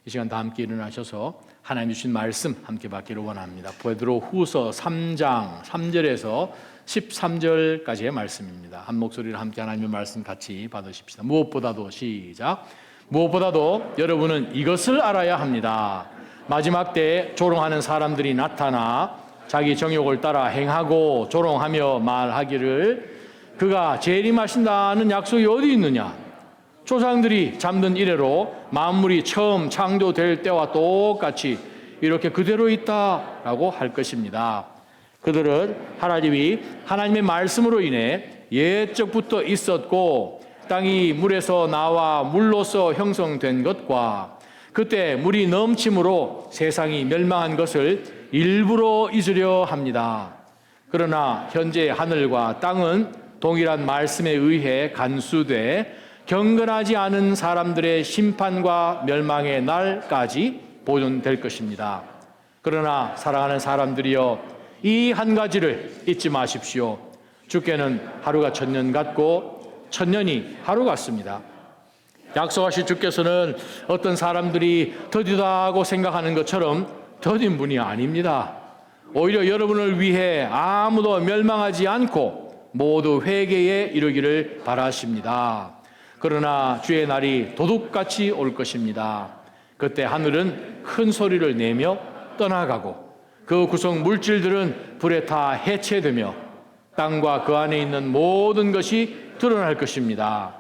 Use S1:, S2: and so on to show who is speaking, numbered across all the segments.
S1: 이 시간 다 함께 일어나셔서 하나님 주신 말씀 함께 받기를 원합니다. 베드로후서 3장 3절에서 13절까지의 말씀입니다. 한 목소리로 함께 하나님의 말씀 같이 받으십시다. 무엇보다도 시작. 무엇보다도 여러분은 이것을 알아야 합니다. 마지막 때에 조롱하는 사람들이 나타나 자기 정욕을 따라 행하고 조롱하며 말하기를 그가 재림하신다는 약속이 어디 있느냐? 조상들이 잠든 이래로 만물이 처음 창조될 때와 똑같이 이렇게 그대로 있다라고 할 것입니다. 그들은 하나님이 하나님의 말씀으로 인해 옛적부터 있었고 땅이 물에서 나와 물로서 형성된 것과 그때 물이 넘침으로 세상이 멸망한 것을 일부러 잊으려 합니다. 그러나 현재 하늘과 땅은 동일한 말씀에 의해 간수돼 경건하지 않은 사람들의 심판과 멸망의 날까지 보존될 것입니다. 그러나 사랑하는 사람들이여 이 한 가지를 잊지 마십시오. 주께는 하루가 천년 같고 천년이 하루 같습니다. 약속하신 주께서는 어떤 사람들이 더디다고 생각하는 것처럼 더딘 분이 아닙니다. 오히려 여러분을 위해 아무도 멸망하지 않고 모두 회개에 이르기를 바라십니다. 그러나 주의 날이 도둑같이 올 것입니다. 그때 하늘은 큰 소리를 내며 떠나가고 그 구성 물질들은 불에 타 해체되며 땅과 그 안에 있는 모든 것이 드러날 것입니다.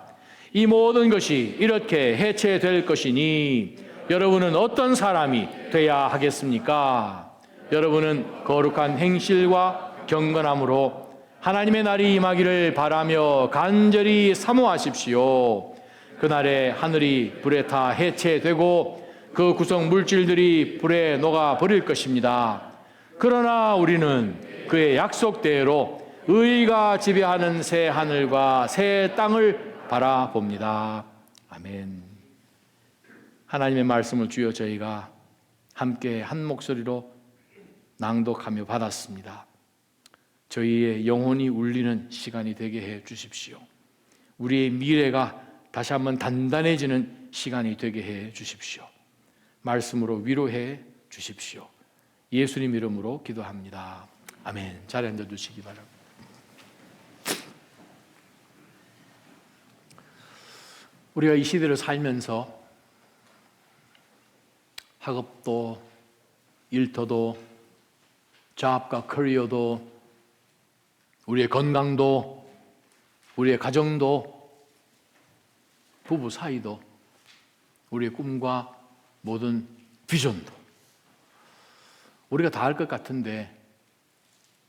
S1: 이 모든 것이 이렇게 해체될 것이니 여러분은 어떤 사람이 돼야 하겠습니까? 여러분은 거룩한 행실과 경건함으로 하나님의 날이 임하기를 바라며 간절히 사모하십시오. 그날에 하늘이 불에 타 해체되고 그 구성 물질들이 불에 녹아 버릴 것입니다. 그러나 우리는 그의 약속대로 의가 지배하는 새 하늘과 새 땅을 바라봅니다. 아멘. 하나님의 말씀을 주여 저희가 함께 한 목소리로 낭독하며 받았습니다. 저희의 영혼이 울리는 시간이 되게 해 주십시오. 우리의 미래가 다시 한번 단단해지는 시간이 되게 해 주십시오. 말씀으로 위로해 주십시오. 예수님 이름으로 기도합니다. 아멘. 자리에 앉아 주시기 바랍니다. 우리가 이 시대를 살면서 학업도 일터도 잡과 커리어도 우리의 건강도 우리의 가정도 부부 사이도 우리의 꿈과 모든 비전도 우리가 다 할 것 같은데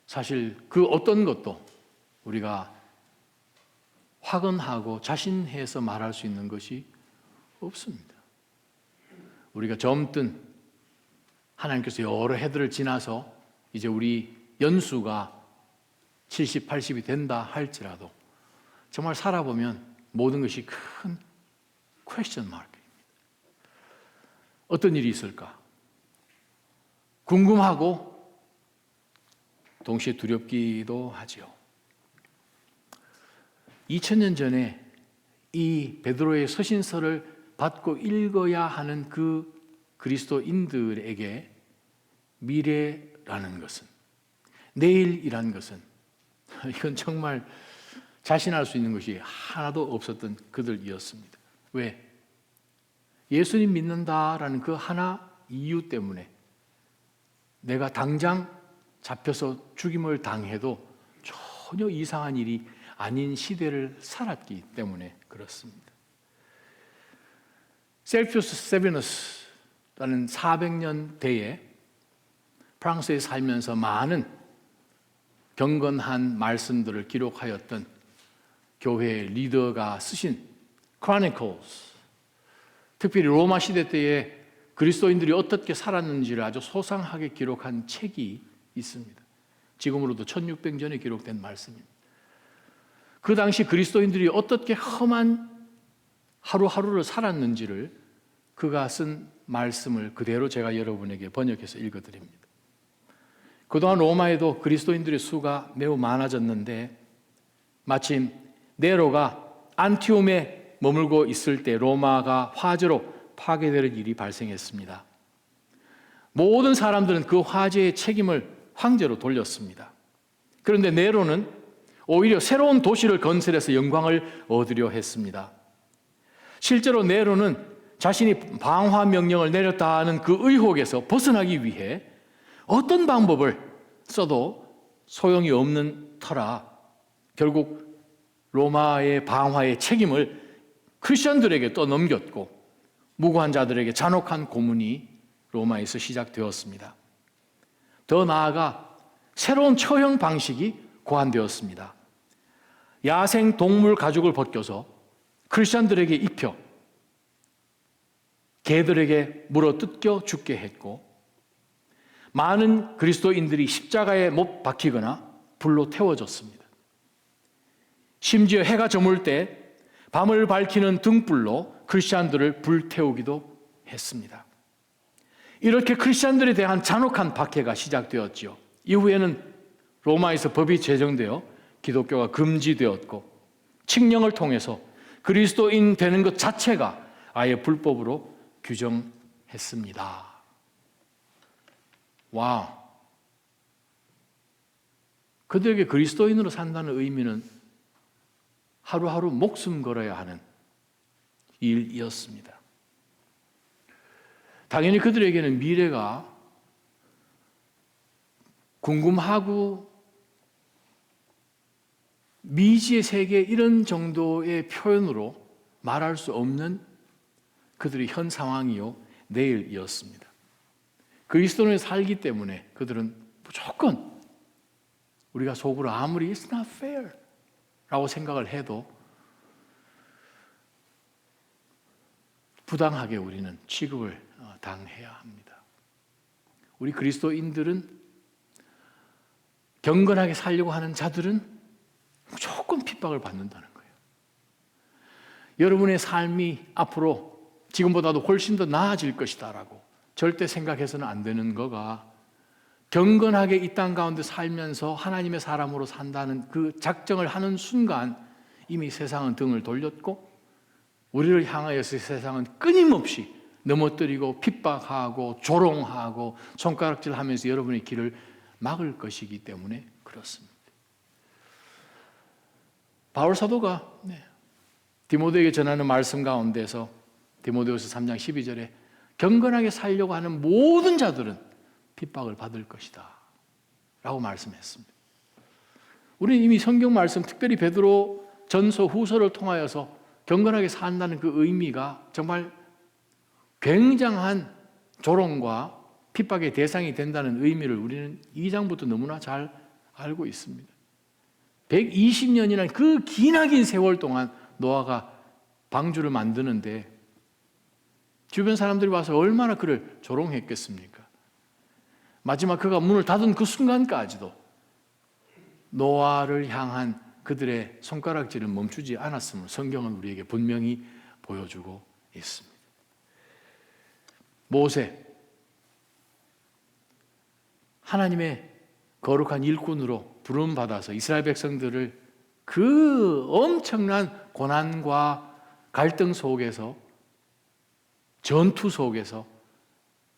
S1: 사실 그 어떤 것도 우리가 확언하고 자신해서 말할 수 있는 것이 없습니다. 우리가 젊든 하나님께서 여러 해들을 지나서 이제 우리 연수가 70, 80이 된다 할지라도 정말 살아보면 모든 것이 큰 퀘스천 마크입니다. 어떤 일이 있을까? 궁금하고 동시에 두렵기도 하죠. 2000년 전에 이 베드로의 서신서를 받고 읽어야 하는 그 그리스도인들에게 미래라는 것은, 내일이라는 것은 이건 정말 자신할 수 있는 것이 하나도 없었던 그들이었습니다. 왜? 예수님 믿는다라는 그 하나 이유 때문에 내가 당장 잡혀서 죽임을 당해도 전혀 이상한 일이 아닌 시대를 살았기 때문에 그렇습니다. 셀피우스 세비누스라는 400년대에 프랑스에 살면서 많은 경건한 말씀들을 기록하였던 교회의 리더가 쓰신 Chronicles, 특별히 로마 시대 때에 그리스도인들이 어떻게 살았는지를 아주 소상하게 기록한 책이 있습니다. 지금으로도 1600년에 기록된 말씀입니다. 그 당시 그리스도인들이 어떻게 험한 하루하루를 살았는지를 그가 쓴 말씀을 그대로 제가 여러분에게 번역해서 읽어드립니다. 그동안 로마에도 그리스도인들의 수가 매우 많아졌는데 마침 네로가 안티움에 머물고 있을 때 로마가 화재로 파괴될 일이 발생했습니다. 모든 사람들은 그 화재의 책임을 황제로 돌렸습니다. 그런데 네로는 오히려 새로운 도시를 건설해서 영광을 얻으려 했습니다. 실제로 네로는 자신이 방화 명령을 내렸다는 그 의혹에서 벗어나기 위해 어떤 방법을 써도 소용이 없는 터라 결국 로마의 방화의 책임을 크리스천들에게 떠넘겼고 무고한 자들에게 잔혹한 고문이 로마에서 시작되었습니다. 더 나아가 새로운 처형 방식이 고안되었습니다. 야생 동물 가죽을 벗겨서 크리스천들에게 입혀 개들에게 물어 뜯겨 죽게 했고 많은 그리스도인들이 십자가에 못 박히거나 불로 태워졌습니다. 심지어 해가 저물 때 밤을 밝히는 등불로 크리스천들을 불태우기도 했습니다. 이렇게 크리스천들에 대한 잔혹한 박해가 시작되었지요. 이후에는 로마에서 법이 제정되어 기독교가 금지되었고 칙령을 통해서 그리스도인 되는 것 자체가 아예 불법으로 규정했습니다. 와, 그들에게 그리스도인으로 산다는 의미는 하루하루 목숨 걸어야 하는 일이었습니다. 당연히 그들에게는 미래가 궁금하고 미지의 세계 이런 정도의 표현으로 말할 수 없는 그들의 현 상황이요 내일이었습니다. 그리스도인으로 살기 때문에 그들은 무조건 우리가 속으로 아무리 It's not fair 라고 생각을 해도 부당하게 우리는 취급을 당해야 합니다. 우리 그리스도인들은 경건하게 살려고 하는 자들은 무조건 핍박을 받는다는 거예요. 여러분의 삶이 앞으로 지금보다도 훨씬 더 나아질 것이다라고 절대 생각해서는 안 되는 거가 경건하게 이 땅 가운데 살면서 하나님의 사람으로 산다는 그 작정을 하는 순간 이미 세상은 등을 돌렸고 우리를 향하여서 세상은 끊임없이 넘어뜨리고 핍박하고 조롱하고 손가락질하면서 여러분의 길을 막을 것이기 때문에 그렇습니다. 바울 사도가 디모데에게 전하는 말씀 가운데서 디모데후서 3장 12절에 경건하게 살려고 하는 모든 자들은 핍박을 받을 것이다 라고 말씀했습니다. 우리는 이미 성경 말씀, 특별히 베드로 전서 후서를 통하여서 경건하게 산다는 그 의미가 정말 굉장한 조롱과 핍박의 대상이 된다는 의미를 우리는 2장부터 너무나 잘 알고 있습니다. 120년이라는 그 기나긴 세월 동안 노아가 방주를 만드는데 주변 사람들이 와서 얼마나 그를 조롱했겠습니까? 마지막 그가 문을 닫은 그 순간까지도 노아를 향한 그들의 손가락질은 멈추지 않았음을 성경은 우리에게 분명히 보여주고 있습니다. 모세, 하나님의 거룩한 일꾼으로 부름받아서 이스라엘 백성들을 그 엄청난 고난과 갈등 속에서 전투 속에서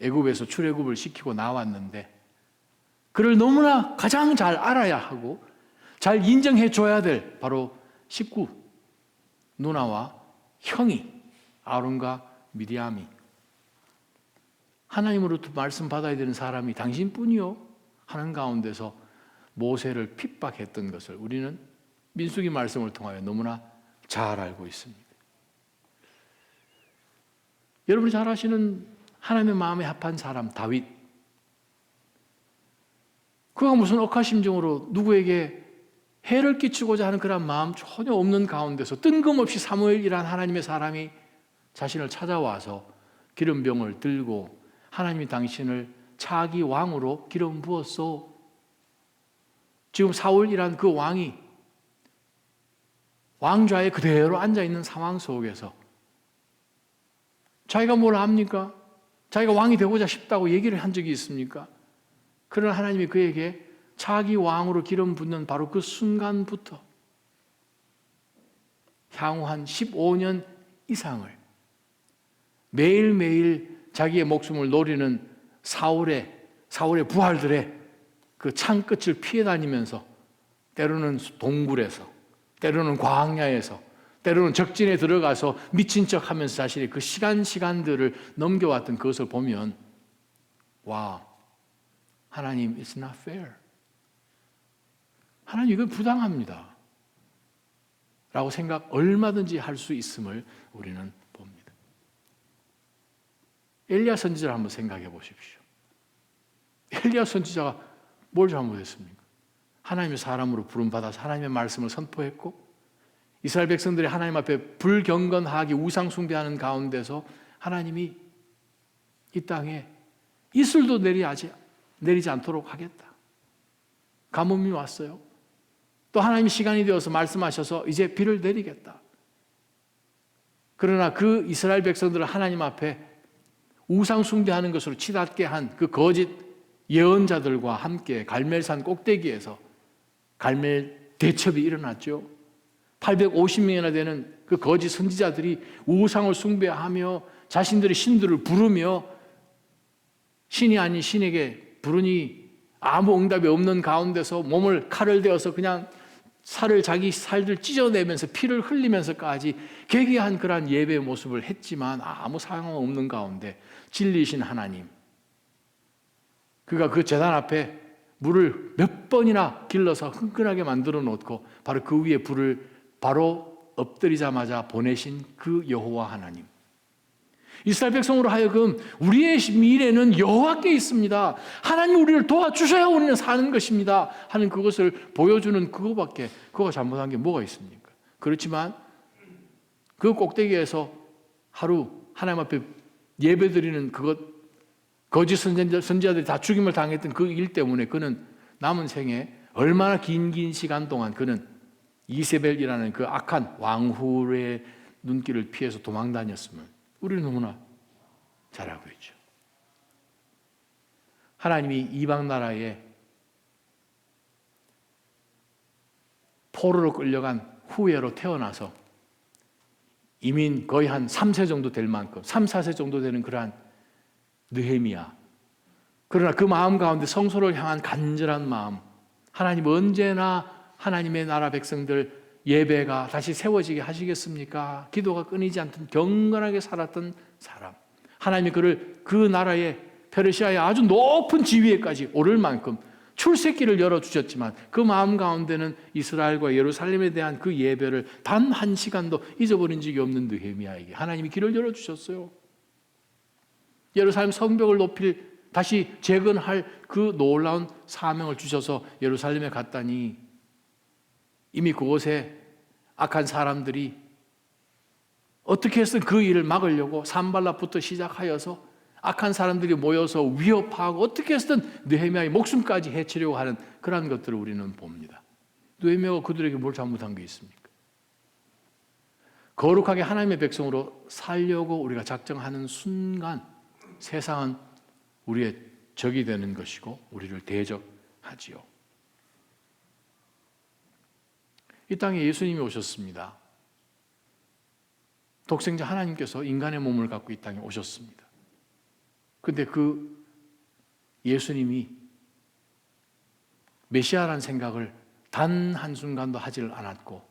S1: 애굽에서 출애굽을 시키고 나왔는데 그를 너무나 가장 잘 알아야 하고 잘 인정해 줘야 될 바로 식구 누나와 형이 아론과 미리암이 하나님으로부터 말씀 받아야 되는 사람이 당신뿐이요 하는 가운데서 모세를 핍박했던 것을 우리는 민수기 말씀을 통하여 너무나 잘 알고 있습니다. 여러분이 잘 아시는 하나님의 마음에 합한 사람 다윗, 그가 무슨 억하심정으로 누구에게 해를 끼치고자 하는 그런 마음 전혀 없는 가운데서 뜬금없이 사무엘이란 하나님의 사람이 자신을 찾아와서 기름병을 들고 하나님이 당신을 차기 왕으로 기름 부었소. 지금 사울이란 그 왕이 왕좌에 그대로 앉아있는 상황 속에서 자기가 뭘 압니까? 자기가 왕이 되고자 싶다고 얘기를 한 적이 있습니까? 그러나 하나님이 그에게 차기 왕으로 기름 붓는 바로 그 순간부터 향후 한 15년 이상을 매일매일 자기의 목숨을 노리는 사울의 부하들의 그 창끝을 피해 다니면서 때로는 동굴에서, 때로는 광야에서, 때로는 적진에 들어가서 미친 척하면서 자신의 그 시간들을 넘겨왔던 그것을 보면 와, 하나님 it's not fair. 하나님 이건 부당합니다. 라고 생각 얼마든지 할 수 있음을 우리는 봅니다. 엘리야 선지자를 한번 생각해 보십시오. 엘리야 선지자가 뭘 잘못했습니까? 하나님의 사람으로 부름받아서 하나님의 말씀을 선포했고 이스라엘 백성들이 하나님 앞에 불경건하게 우상 숭배하는 가운데서 하나님이 이 땅에 이슬도 내리지 않도록 하겠다. 가뭄이 왔어요. 또 하나님이 시간이 되어서 말씀하셔서 이제 비를 내리겠다. 그러나 그 이스라엘 백성들은 하나님 앞에 우상 숭배하는 것으로 치닫게 한 그 거짓 예언자들과 함께 갈멜산 꼭대기에서 갈멜 대첩이 일어났죠. 850명이나 되는 그 거짓 선지자들이 우상을 숭배하며 자신들의 신들을 부르며 신이 아닌 신에게 부르니 아무 응답이 없는 가운데서 몸을 칼을 대어서 그냥 자기 살들 찢어내면서 피를 흘리면서까지 괴기한 그러한 예배의 모습을 했지만 아무 상황 없는 가운데 진리이신 하나님, 그가 그 제단 앞에 물을 몇 번이나 길러서 흥건하게 만들어 놓고 바로 그 위에 불을 바로 엎드리자마자 보내신 그 여호와 하나님, 이스라엘 백성으로 하여금 우리의 미래는 여호와께 있습니다. 하나님 우리를 도와주셔야 우리는 사는 것입니다 하는 그것을 보여주는 그거가 잘못한 게 뭐가 있습니까? 그렇지만 그 꼭대기에서 하루 하나님 앞에 예배드리는 거짓 선지자들이 다 죽임을 당했던 그 일 때문에 그는 남은 생에 얼마나 긴 시간 동안 그는 이세벨이라는 그 악한 왕후의 눈길을 피해서 도망다녔음을 우리는 너무나 잘 알고 있죠. 하나님이 이방 나라에 포로로 끌려간 후예로 태어나서 이민 거의 한 3세 정도 될 만큼 3, 4세 정도 되는 그러한 느헤미야, 그러나 그 마음 가운데 성소를 향한 간절한 마음, 하나님 언제나 하나님의 나라 백성들 예배가 다시 세워지게 하시겠습니까? 기도가 끊이지 않던 경건하게 살았던 사람, 하나님이 그를 그 나라의 페르시아의 아주 높은 지위에까지 오를 만큼 출세길을 열어주셨지만 그 마음 가운데는 이스라엘과 예루살렘에 대한 그 예배를 단 한 시간도 잊어버린 적이 없는 느헤미야에게 하나님이 길을 열어주셨어요. 예루살렘 성벽을 다시 재건할 그 놀라운 사명을 주셔서 예루살렘에 갔다니 이미 그곳에 악한 사람들이 어떻게 해서든 그 일을 막으려고 산발락부터 시작하여서 악한 사람들이 모여서 위협하고 어떻게 해서든 느헤미야의 목숨까지 해치려고 하는 그런 것들을 우리는 봅니다. 느헤미야가 그들에게 뭘 잘못한 게 있습니까? 거룩하게 하나님의 백성으로 살려고 우리가 작정하는 순간 세상은 우리의 적이 되는 것이고 우리를 대적하지요. 이 땅에 예수님이 오셨습니다. 독생자 하나님께서 인간의 몸을 갖고 이 땅에 오셨습니다. 그런데 그 예수님이 메시아라는 생각을 단 한순간도 하지를 않았고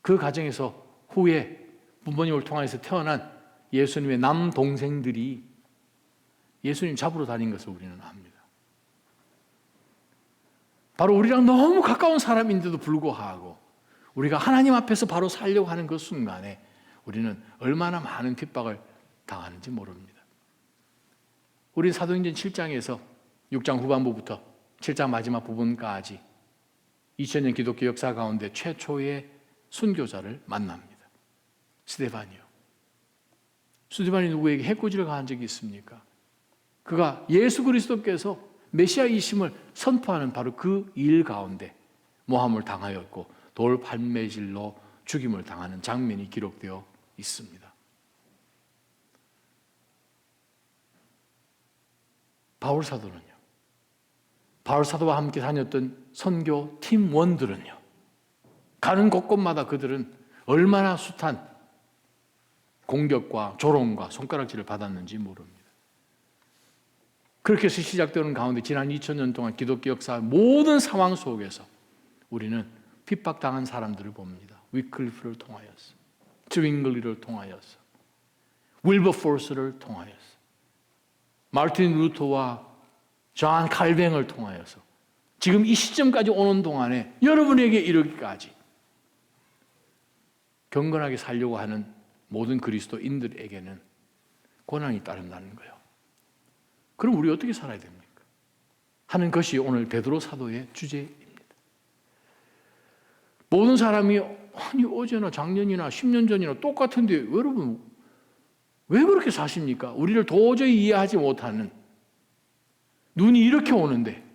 S1: 그 가정에서 후에 부모님을 통해서 태어난 예수님의 남동생들이 예수님 잡으러 다닌 것을 우리는 압니다. 바로 우리랑 너무 가까운 사람인데도 불구하고 우리가 하나님 앞에서 바로 살려고 하는 그 순간에 우리는 얼마나 많은 핍박을 당하는지 모릅니다. 우리 사도행전 7장에서 6장 후반부부터 7장 마지막 부분까지 2000년 기독교 역사 가운데 최초의 순교자를 만납니다. 스데반이요. 스데반이 누구에게 해코지를 가한 적이 있습니까? 그가 예수 그리스도께서 메시아이심을 선포하는 바로 그 일 가운데 모함을 당하였고 돌 판매질로 죽임을 당하는 장면이 기록되어 있습니다. 바울 사도는요, 바울 사도와 함께 다녔던 선교 팀원들은요, 가는 곳곳마다 그들은 얼마나 숱한 공격과 조롱과 손가락질을 받았는지 모릅니다. 그렇게 해서 시작되는 가운데 지난 2000년 동안 기독교 역사 모든 상황 속에서 우리는 핍박당한 사람들을 봅니다. 위클리프를 통하여서, 트윙글리를 통하여서, 윌버포스를 통하여서, 마르틴 루터와 존 칼뱅을 통하여서 지금 이 시점까지 오는 동안에 여러분에게 이르기까지 경건하게 살려고 하는 모든 그리스도인들에게는 고난이 따른다는 거예요. 그럼 우리 어떻게 살아야 됩니까? 하는 것이 오늘 베드로 사도의 주제입니다. 모든 사람이 아니 어제나 작년이나 10년 전이나 똑같은데 여러분 왜 그렇게 사십니까? 우리를 도저히 이해하지 못하는 눈이 이렇게 오는데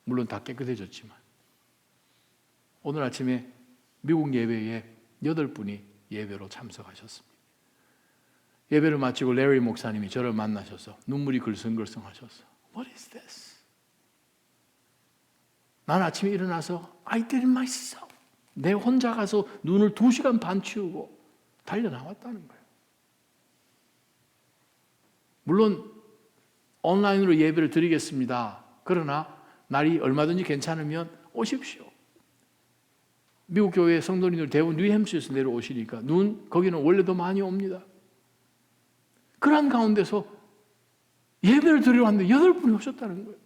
S1: 물론 다 깨끗해졌지만 오늘 아침에 미국 예배에 8분이 예배로 참석하셨습니다. 예배를 마치고 레리 목사님이 저를 만나셔서 눈물이 글썽글썽 하셔서 What is this? 난 아침에 일어나서 I did it myself. 내 혼자 가서 눈을 2시간 반 치우고 달려나왔다는 거예요. 물론 온라인으로 예배를 드리겠습니다. 그러나 날이 얼마든지 괜찮으면 오십시오. 미국 교회 성도님들 대부분 뉴햄프셔에서 내려오시니까 거기는 원래도 많이 옵니다. 그러한 가운데서 예배를 드리러 왔는데 8분이 오셨다는 거예요.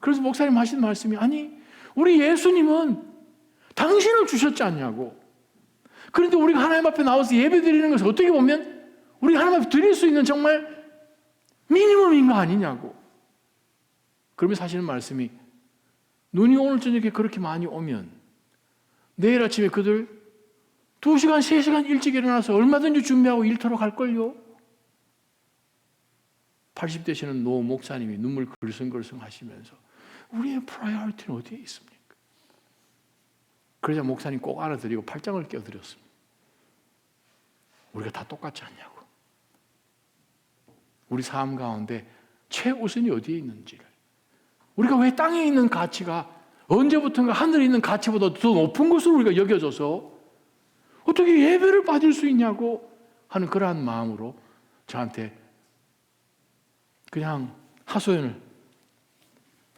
S1: 그래서 목사님 하신 말씀이 아니 우리 예수님은 당신을 주셨지 않냐고. 그런데 우리가 하나님 앞에 나와서 예배 드리는 것은 어떻게 보면 우리가 하나님 앞에 드릴 수 있는 정말 미니멈인 거 아니냐고. 그러면서 하시는 말씀이 눈이 오늘 저녁에 그렇게 많이 오면 내일 아침에 그들 2시간, 3시간 일찍 일어나서 얼마든지 준비하고 일터로 갈걸요. 80 되시는 노 목사님이 눈물 글썽글썽 하시면서 우리의 프라이어리티는 어디에 있습니까? 그러자 목사님 꼭 알아드리고 팔짱을 껴드렸습니다. 우리가 다 똑같지 않냐고. 우리 삶 가운데 최우선이 어디에 있는지를, 우리가 왜 땅에 있는 가치가 언제부턴가 하늘에 있는 가치보다 더 높은 것으로 우리가 여겨져서 어떻게 예배를 받을 수 있냐고 하는 그러한 마음으로 저한테 그냥 하소연을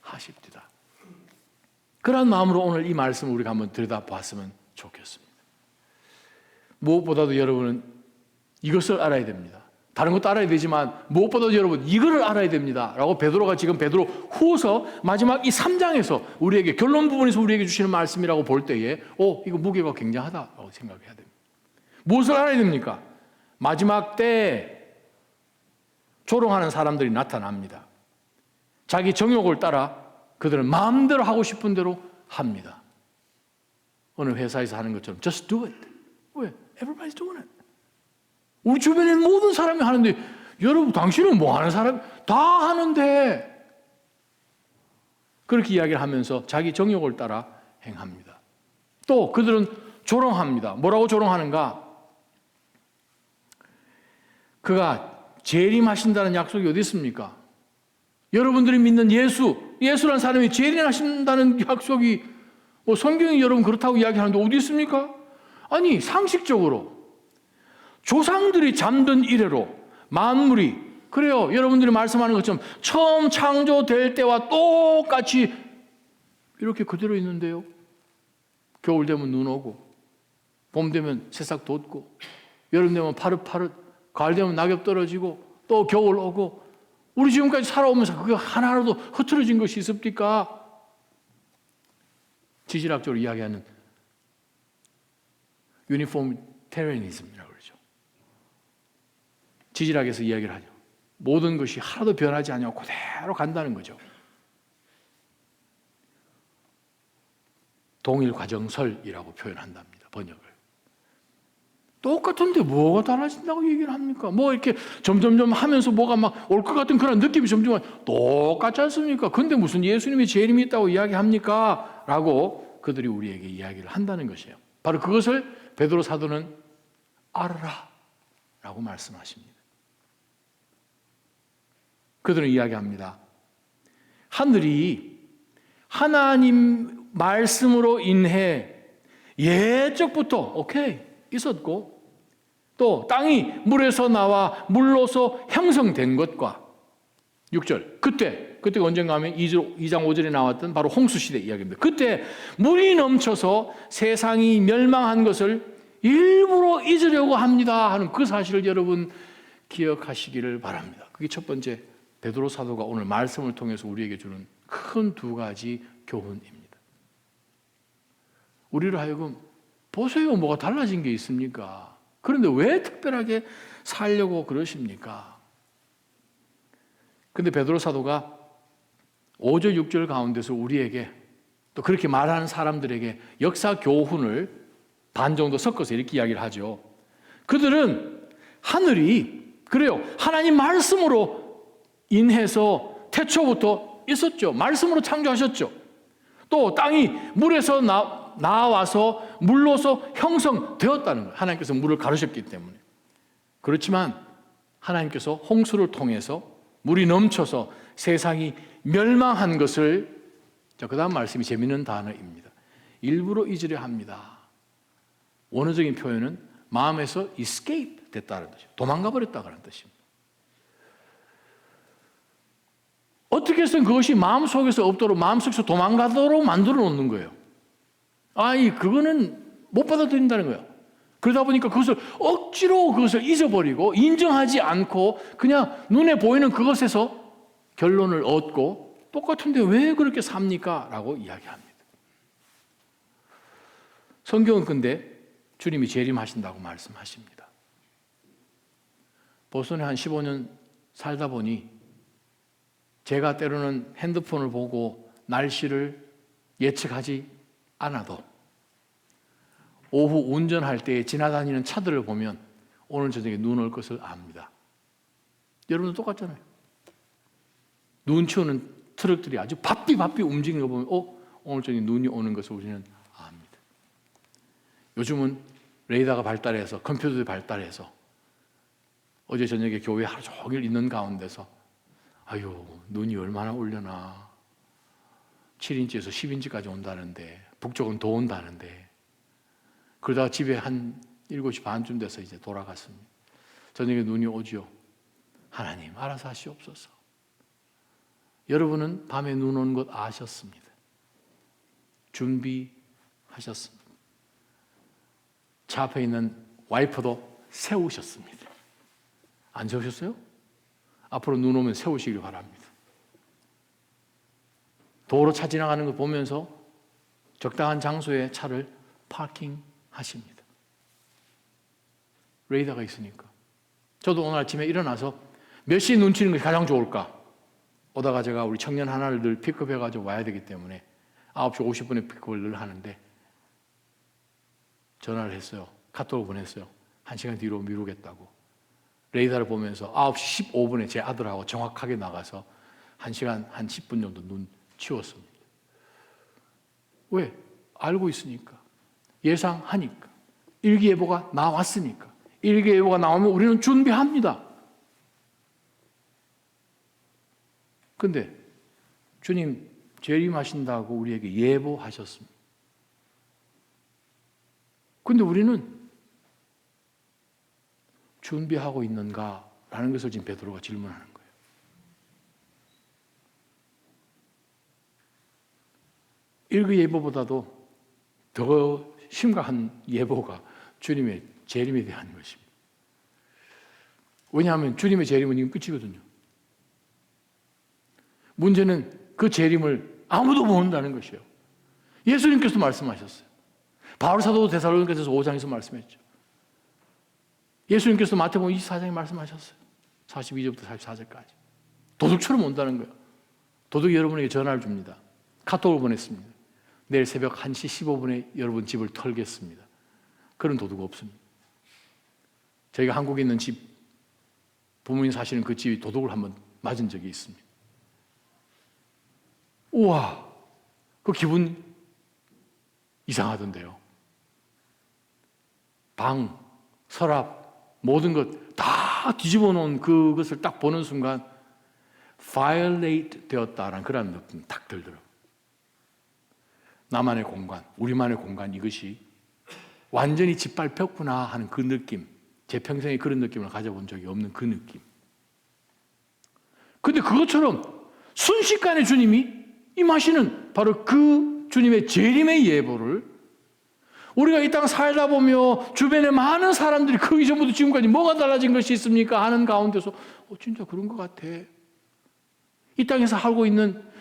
S1: 하십니다. 그러한 마음으로 오늘 이 말씀을 우리가 한번 들여다봤으면 좋겠습니다. 무엇보다도 여러분은 이것을 알아야 됩니다. 다른 것도 알아야 되지만 무엇보다도 여러분 이거를 알아야 됩니다. 라고 베드로가 지금 베드로 후서 마지막 이 3장에서 우리에게 결론 부분에서 우리에게 주시는 말씀이라고 볼 때에 이거 무게가 굉장하다고 생각해야 됩니다. 무엇을 알아야 됩니까? 마지막 때에 조롱하는 사람들이 나타납니다. 자기 정욕을 따라 그들은 마음대로 하고 싶은 대로 합니다. 어느 회사에서 하는 것처럼 just do it. 왜? Everybody's doing it. 우리 주변에 모든 사람이 하는데 여러분 당신은 뭐 하는 사람? 다 하는데 그렇게 이야기를 하면서 자기 정욕을 따라 행합니다. 또 그들은 조롱합니다. 뭐라고 조롱하는가? 그가 재림하신다는 약속이 어디 있습니까? 여러분들이 믿는 예수라는 사람이 재림하신다는 약속이 성경이 여러분 그렇다고 이야기하는데 어디 있습니까? 아니 상식적으로 조상들이 잠든 이래로 만물이 그래요. 여러분들이 말씀하는 것처럼 처음 창조될 때와 똑같이 이렇게 그대로 있는데요. 겨울 되면 눈 오고 봄 되면 새싹 돋고 여름 되면 파릇파릇 가을 되면 낙엽 떨어지고 또 겨울 오고 우리 지금까지 살아오면서 그게 하나라도 흐트러진 것이 있습니까? 지질학적으로 이야기하는 유니포미테리니즘이라고 그러죠. 지질학에서 이야기를 하죠. 모든 것이 하나도 변하지 않고 그대로 간다는 거죠. 동일 과정설이라고 표현한답니다. 번역을. 똑같은데 뭐가 달라진다고 얘기를 합니까? 뭐 이렇게 점점점 하면서 뭐가 막 올 것 같은 그런 느낌이 점점 똑같지 않습니까? 근데 무슨 예수님이 재림이 있다고 이야기합니까? 라고 그들이 우리에게 이야기를 한다는 것이에요. 바로 그것을 베드로 사도는 알아라 라고 말씀하십니다. 그들은 이야기합니다. 하늘이 하나님 말씀으로 인해 예적부터 있었고 또 땅이 물에서 나와 물로서 형성된 것과 6절 그때가 언젠가 하면 2장 5절에 나왔던 바로 홍수시대 이야기입니다. 그때 물이 넘쳐서 세상이 멸망한 것을 일부러 잊으려고 합니다 하는 그 사실을 여러분 기억하시기를 바랍니다. 그게 첫 번째 베드로 사도가 오늘 말씀을 통해서 우리에게 주는 큰 두 가지 교훈입니다. 우리를 하여금 보세요, 뭐가 달라진 게 있습니까? 그런데 왜 특별하게 살려고 그러십니까? 근데 베드로 사도가 5절 6절 가운데서 우리에게 또 그렇게 말하는 사람들에게 역사 교훈을 반 정도 섞어서 이렇게 이야기를 하죠. 그들은 하늘이 그래요, 하나님 말씀으로 인해서 태초부터 있었죠. 말씀으로 창조하셨죠. 또 땅이 물에서 나와서 물로서 형성되었다는 거예요. 하나님께서 물을 가르셨기 때문에. 그렇지만 하나님께서 홍수를 통해서 물이 넘쳐서 세상이 멸망한 것을, 그 다음 말씀이 재미있는 단어입니다. 일부러 잊으려 합니다. 원어적인 표현은 마음에서 escape 됐다는 뜻이에요. 도망가 버렸다는 뜻입니다. 어떻게 해서든 그것이 마음속에서 없도록, 마음속에서 도망가도록 만들어 놓는 거예요. 그거는 못 받아들인다는 거예요. 그러다 보니까 그것을 억지로 그것을 잊어버리고 인정하지 않고 그냥 눈에 보이는 그것에서 결론을 얻고 똑같은데 왜 그렇게 삽니까? 라고 이야기합니다. 성경은 근데 주님이 재림하신다고 말씀하십니다. 보스턴에 한 15년 살다 보니 제가 때로는 핸드폰을 보고 날씨를 예측하지 않아도 오후 운전할 때 지나다니는 차들을 보면 오늘 저녁에 눈 올 것을 압니다. 여러분도 똑같잖아요. 눈 치우는 트럭들이 아주 바삐 움직이는 거 보면 오늘 저녁에 눈이 오는 것을 우리는 압니다. 요즘은 레이더가 발달해서 컴퓨터도 발달해서 어제 저녁에 교회 하루 종일 있는 가운데서 눈이 얼마나 오려나 7인치에서 10인치까지 온다는데 북쪽은 더 온다는데 그러다가 집에 한 7시 반쯤 돼서 이제 돌아갔습니다. 저녁에 눈이 오죠. 하나님 알아서 하시옵소서. 여러분은 밤에 눈 오는 것 아셨습니다. 준비하셨습니다. 차 앞에 있는 와이퍼도 세우셨습니다. 안 세우셨어요? 앞으로 눈 오면 세우시길 바랍니다. 도로차 지나가는 거 보면서 적당한 장소에 차를 파킹하십니다. 레이더가 있으니까. 저도 오늘 아침에 일어나서 몇 시에 눈 치는 것이 가장 좋을까? 오다가 제가 우리 청년 하나를 늘 픽업해가지고 와야 되기 때문에 9시 50분에 픽업을 늘 하는데 전화를 했어요. 카톡을 보냈어요. 1시간 뒤로 미루겠다고. 레이더를 보면서 9시 15분에 제 아들하고 정확하게 나가서 1시간 한 10분 정도 눈 치웠습니다. 왜? 알고 있으니까. 예상하니까. 일기예보가 나왔으니까. 일기예보가 나오면 우리는 준비합니다. 근데 주님 재림하신다고 우리에게 예보하셨습니다. 근데 우리는 준비하고 있는가? 라는 것을 지금 베드로가 질문하는 거예요. 일기예보보다도 더 심각한 예보가 주님의 재림에 대한 것입니다. 왜냐하면 주님의 재림은 지금 끝이거든요. 문제는 그 재림을 아무도 모른다는 것이에요. 예수님께서 말씀하셨어요. 바울 사도도 데살로니가서 5장에서 말씀했죠. 예수님께서 마태복음 24장에 말씀하셨어요. 42절부터 44절까지. 도둑처럼 온다는 거예요. 도둑이 여러분에게 전화를 줍니다. 카톡을 보냈습니다. 내일 새벽 1시 15분에 여러분 집을 털겠습니다. 그런 도둑 없습니다. 저희가 한국에 있는 집, 부모님 사시는 그 집이 도둑을 한번 맞은 적이 있습니다. 우와, 그 기분 이상하던데요. 방, 서랍, 모든 것 다 뒤집어 놓은 그것을 딱 보는 순간 violate 되었다라는 그런 느낌 딱 들더라고요. 나만의 공간, 우리만의 공간, 이것이 완전히 짓밟혔구나 하는 그 느낌. 제 평생에 그런 느낌을 가져본 적이 없는 그 느낌. 근데 그것처럼 순식간에 주님이 임하시는 바로 그 주님의 재림의 예보를 우리가 이 땅 살다 보며 주변에 많은 사람들이 그 이전부터 지금까지 뭐가 달라진 것이 있습니까? 하는 가운데서 진짜 그런 것 같아. 이 땅에서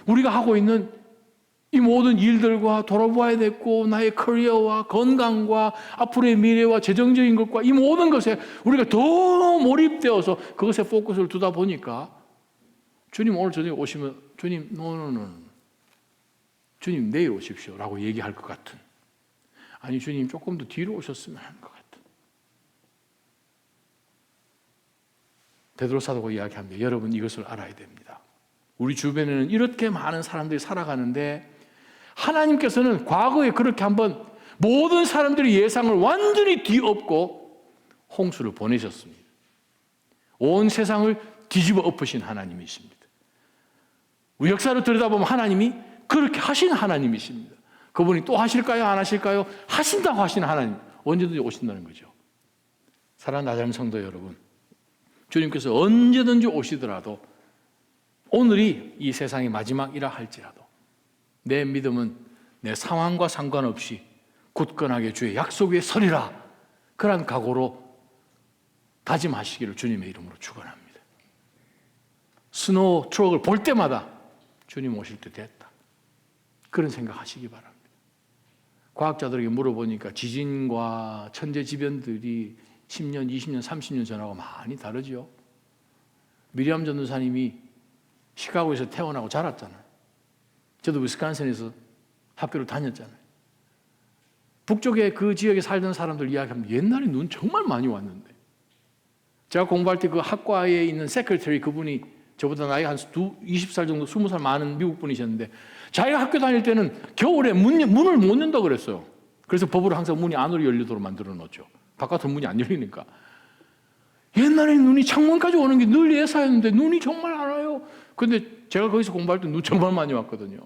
S1: 우리가 하고 있는 이 모든 일들과 돌아보아야 됐고 나의 커리어와 건강과 앞으로의 미래와 재정적인 것과 이 모든 것에 우리가 더 몰입되어서 그것에 포커스를 두다 보니까 주님 오늘 저녁에 오시면 주님 노노노 주님 내일 오십시오 라고 얘기할 것 같은, 아니 주님 조금 더 뒤로 오셨으면 하는 것 같은. 베드로 사도가 이야기합니다. 여러분 이것을 알아야 됩니다. 우리 주변에는 이렇게 많은 사람들이 살아가는데 하나님께서는 과거에 그렇게 한번 모든 사람들의 예상을 완전히 뒤엎고 홍수를 보내셨습니다. 온 세상을 뒤집어 엎으신 하나님이십니다. 우리 역사를 들여다보면 하나님이 그렇게 하신 하나님이십니다. 그분이 또 하실까요? 안 하실까요? 하신다고 하신 하나님, 언제든지 오신다는 거죠. 사랑하는 나자람 성도 여러분, 주님께서 언제든지 오시더라도 오늘이 이 세상의 마지막이라 할지라도 내 믿음은 내 상황과 상관없이 굳건하게 주의 약속 위에 서리라, 그런 각오로 다짐하시기를 주님의 이름으로 축원합니다. 스노우 트럭을 볼 때마다 주님 오실 때 됐다, 그런 생각하시기 바랍니다. 과학자들에게 물어보니까 지진과 천재지변들이 10년, 20년, 30년 전하고 많이 다르죠. 미리암 전도사님이 시카고에서 태어나고 자랐잖아요. 저도 위스콘신에서 학교를 다녔잖아요. 북쪽에 그 지역에 살던 사람들 이야기하면 옛날에 눈 정말 많이 왔는데, 제가 공부할 때 그 학과에 있는 세크리터리, 그분이 저보다 나이가 한 20살 정도, 20살 많은 미국 분이셨는데 자기가 학교 다닐 때는 겨울에 문을 못 연다 그랬어요. 그래서 법으로 항상 문이 안으로 열리도록 만들어 놓죠. 바깥으로 문이 안 열리니까. 옛날에 눈이 창문까지 오는 게 늘 예사였는데 눈이 정말 안 와요. 근데 제가 거기서 공부할 때 눈 정말 많이 왔거든요.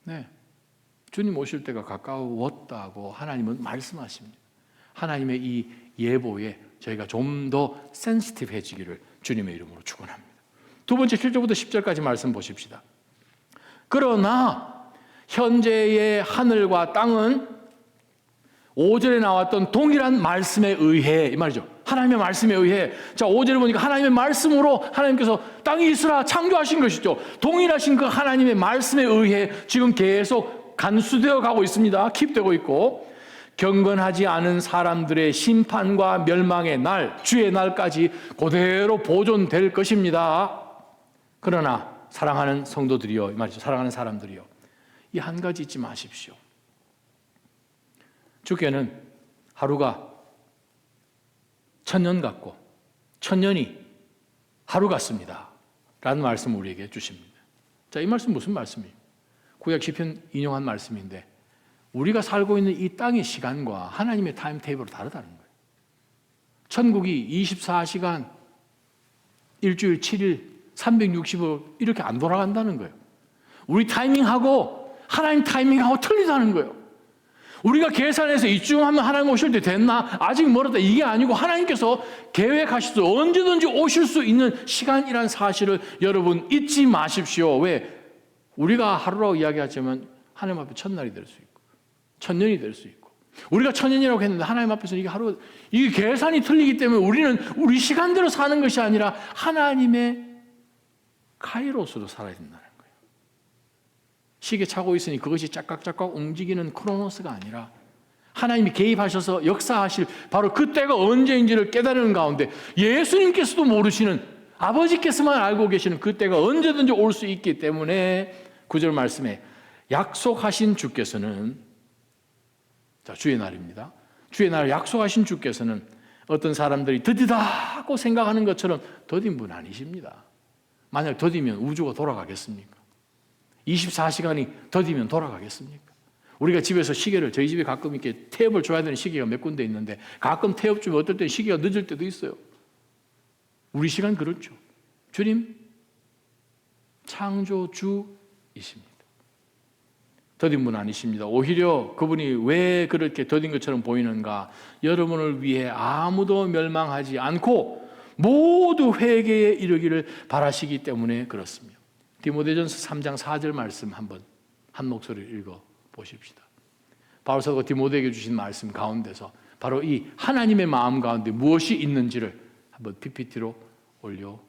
S1: 네, 주님 오실 때가 가까웠다고 하나님은 말씀하십니다. 하나님의 이 예보에 저희가 좀 더 센시티브해지기를 주님의 이름으로 축원합니다. 두 번째 7절부터 10절까지 말씀 보십시다. 그러나 현재의 하늘과 땅은 5절에 나왔던 동일한 말씀에 의해, 이 말이죠. 하나님의 말씀에 의해. 자, 5절을 보니까 하나님의 말씀으로 하나님께서 땅이 있으라 창조하신 것이죠. 동일하신 그 하나님의 말씀에 의해 지금 계속 간수되어 가고 있습니다. 킵되고 있고, 경건하지 않은 사람들의 심판과 멸망의 날, 주의 날까지 그대로 보존될 것입니다. 그러나 사랑하는 성도들이여, 이 말이죠. 사랑하는 사람들이여, 이 한 가지 잊지 마십시오. 주께는 하루가 1000년 같고 1000년이 하루 같습니다 라는 말씀을 우리에게 주십니다. 자, 이 말씀 무슨 말씀이에요? 구약 시편 인용한 말씀인데 우리가 살고 있는 이 땅의 시간과 하나님의 타임테이블이 다르다는 거예요. 천국이 24시간, 일주일 7일, 365일 이렇게 안 돌아간다는 거예요. 우리 타이밍하고 하나님 타이밍하고 틀리다는 거예요. 우리가 계산해서 이쯤 하면 하나님 오실 때 됐나? 아직 멀었다. 이게 아니고 하나님께서 계획하셔서 언제든지 오실 수 있는 시간이란 사실을 여러분 잊지 마십시오. 왜? 우리가 하루라고 이야기하지만 하나님 앞에 첫날이 될 수 있고 1000년이 될 수 있고, 우리가 1000년이라고 했는데 하나님 앞에서 이게 계산이 틀리기 때문에 우리는 우리 시간대로 사는 것이 아니라 하나님의 카이로스로 살아야 된다는 거예요. 시계 차고 있으니 그것이 짝깍짝깍 움직이는 크로노스가 아니라 하나님이 개입하셔서 역사하실 바로 그때가 언제인지를 깨달은 가운데 예수님께서도 모르시는, 아버지께서만 알고 계시는 그때가 언제든지 올 수 있기 때문에 9절 말씀에 약속하신 주께서는, 자, 주의 날입니다. 주의 날 약속하신 주께서는 어떤 사람들이 더디다 하고 생각하는 것처럼 더딘 분 아니십니다. 만약 더디면 우주가 돌아가겠습니까? 24시간이 더디면 돌아가겠습니까? 우리가 집에서 시계를, 저희 집에 가끔 이렇게 태엽을 줘야 되는 시계가 몇 군데 있는데 가끔 태엽 주면 어떨 때 시계가 늦을 때도 있어요. 우리 시간 그렇죠. 주님 창조주이십니다. 더딘 분 아니십니다. 오히려 그분이 왜 그렇게 더딘 것처럼 보이는가? 여러분을 위해 아무도 멸망하지 않고 모두 회개에 이르기를 바라시기 때문에 그렇습니다. 디모데전서 3장 4절 말씀 한번 한 목소리를 읽어 보십시다. 바울 사도가 디모데에게 주신 말씀 가운데서 바로 이 하나님의 마음 가운데 무엇이 있는지를 한번 PPT로 올려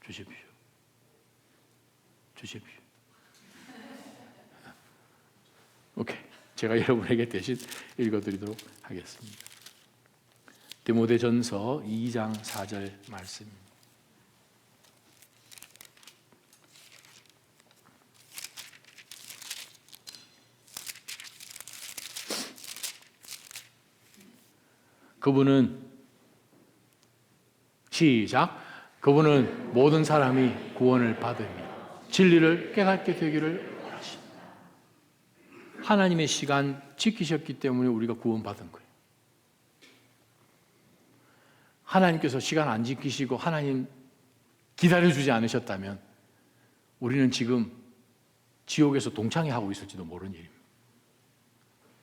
S1: 주십시오. 오케이. 제가 여러분에게 대신 읽어드리도록 하겠습니다. 디모데전서 2장 4절 말씀입니다. 그분은 시작. 그분은 모든 사람이 구원을 받으며 진리를 깨닫게 되기를 원하십니다. 하나님의 시간 지키셨기 때문에 우리가 구원받은 거예요. 하나님께서 시간 안 지키시고 하나님 기다려주지 않으셨다면 우리는 지금 지옥에서 동창회 하고 있을지도 모르는 일입니다.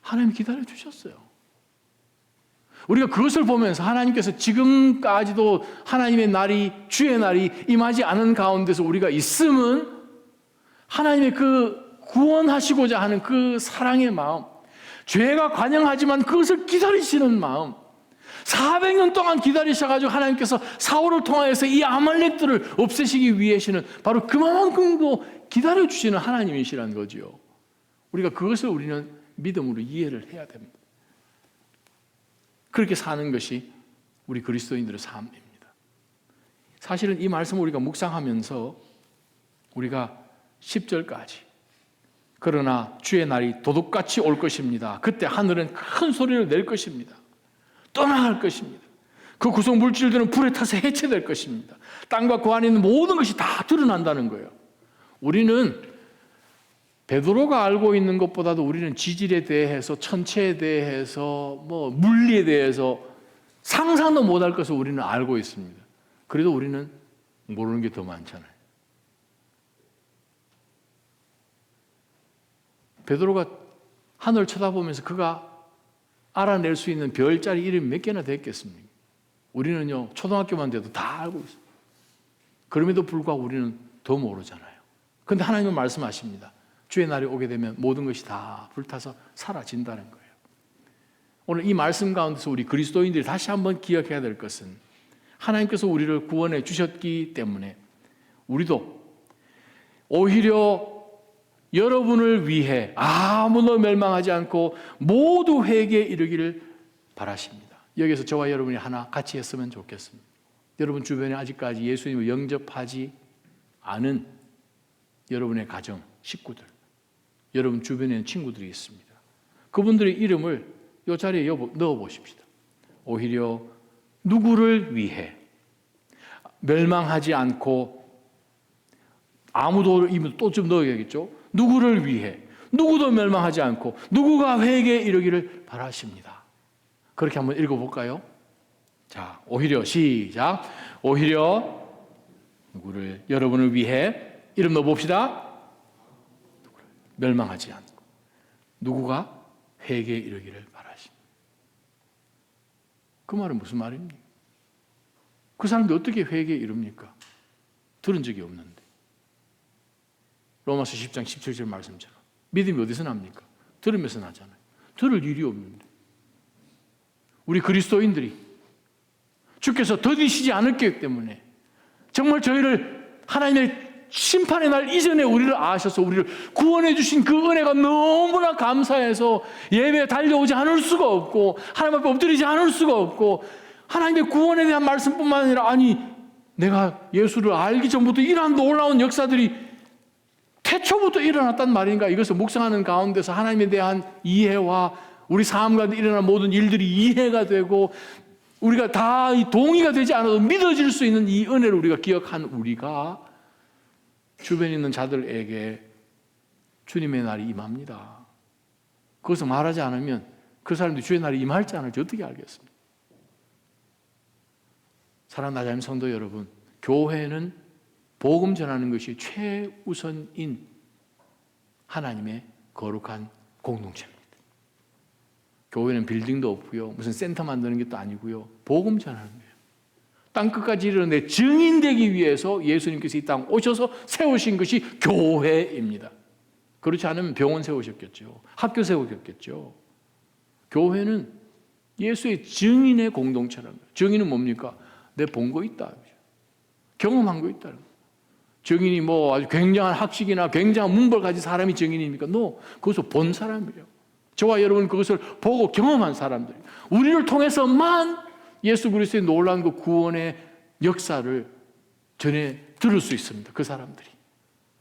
S1: 하나님 기다려주셨어요. 우리가 그것을 보면서 하나님께서 지금까지도 하나님의 날이, 주의 날이 임하지 않은 가운데서 우리가 있음은 하나님의 그 구원하시고자 하는 그 사랑의 마음, 죄가 관영하지만 그것을 기다리시는 마음, 400년 동안 기다리셔가지고 하나님께서 사울을 통하여서 이 아말렉들을 없애시기 위해서는 바로 그만큼도 기다려주시는 하나님이시라는 거죠. 우리가 그것을 우리는 믿음으로 이해를 해야 됩니다. 그렇게 사는 것이 우리 그리스도인들의 삶입니다. 사실은 이 말씀을 우리가 묵상하면서 우리가 10절까지 그러나 주의 날이 도둑같이 올 것입니다. 그때 하늘은 큰 소리를 낼 것입니다. 떠나갈 것입니다. 그 구성 물질들은 불에 타서 해체될 것입니다. 땅과 그 안에 있는 모든 것이 다 드러난다는 거예요. 우리는 베드로가 알고 있는 것보다도 우리는 지질에 대해서, 천체에 대해서, 물리에 대해서 상상도 못할 것을 우리는 알고 있습니다. 그래도 우리는 모르는 게 더 많잖아요. 베드로가 하늘을 쳐다보면서 그가 알아낼 수 있는 별자리 이름이 몇 개나 됐겠습니까? 우리는요, 초등학교만 돼도 다 알고 있어요. 그럼에도 불구하고 우리는 더 모르잖아요. 그런데 하나님은 말씀하십니다. 주의 날이 오게 되면 모든 것이 다 불타서 사라진다는 거예요. 오늘 이 말씀 가운데서 우리 그리스도인들이 다시 한번 기억해야 될 것은 하나님께서 우리를 구원해 주셨기 때문에 우리도 오히려 여러분을 위해 아무도 멸망하지 않고 모두 회개에 이르기를 바라십니다. 여기서 저와 여러분이 하나 같이 했으면 좋겠습니다. 여러분 주변에 아직까지 예수님을 영접하지 않은 여러분의 가정, 식구들, 여러분 주변에 친구들이 있습니다. 그분들의 이름을 이 자리에 넣어 보십시다. 오히려 누구를 위해 멸망하지 않고 아무도 또 좀 넣어야겠죠. 누구를 위해 누구도 멸망하지 않고 누구가 회개에 이르기를 바라십니다. 그렇게 한번 읽어볼까요? 자, 오히려 시작. 오히려 누구를 여러분을 위해 이름 넣어봅시다. 멸망하지 않고 누구가 회개에 이르기를 바라십니다. 그 말은 무슨 말입니까? 그 사람들 어떻게 회개에 이릅니까? 들은 적이 없는데. 로마서 10장 17절 말씀처럼 믿음이 어디서 납니까? 들으면서 나잖아요. 들을 일이 없는데. 우리 그리스도인들이 주께서 더디시지 않았기 때문에 정말 저희를 하나님의 심판의 날 이전에 우리를 아셔서 우리를 구원해 주신 그 은혜가 너무나 감사해서 예배에 달려오지 않을 수가 없고 하나님 앞에 엎드리지 않을 수가 없고 하나님의 구원에 대한 말씀뿐만 아니라 내가 예수를 알기 전부터 이러한 놀라운 역사들이 태초부터 일어났단 말인가 이것을 묵상하는 가운데서 하나님에 대한 이해와 우리 삶 가운데 일어난 모든 일들이 이해가 되고 우리가 다 동의가 되지 않아도 믿어질 수 있는 이 은혜를 우리가 기억한 우리가 주변에 있는 자들에게 주님의 날이 임합니다. 그것을 말하지 않으면 그 사람들이 주의 날이 임할지 않을지 어떻게 알겠습니까? 사랑하는 나자님 성도 여러분, 교회는 복음 전하는 것이 최우선인 하나님의 거룩한 공동체입니다. 교회는 빌딩도 없고요, 무슨 센터 만드는 것도 아니고요, 복음 전하는 거예요. 땅끝까지 이르는데 증인되기 위해서 예수님께서 이 땅 오셔서 세우신 것이 교회입니다. 그렇지 않으면 병원 세우셨겠죠, 학교 세우셨겠죠. 교회는 예수의 증인의 공동체라는 거예요. 증인은 뭡니까? 내 본 거 있다, 경험한 거 있다는 거예요. 증인이 뭐 아주 굉장한 학식이나 굉장한 문벌 가진 사람이 증인입니까? 그것을 본 사람이에요. 저와 여러분 그것을 보고 경험한 사람들, 우리를 통해서만 예수 그리스도의 놀라운 그 구원의 역사를 전해 들을 수 있습니다. 그 사람들이.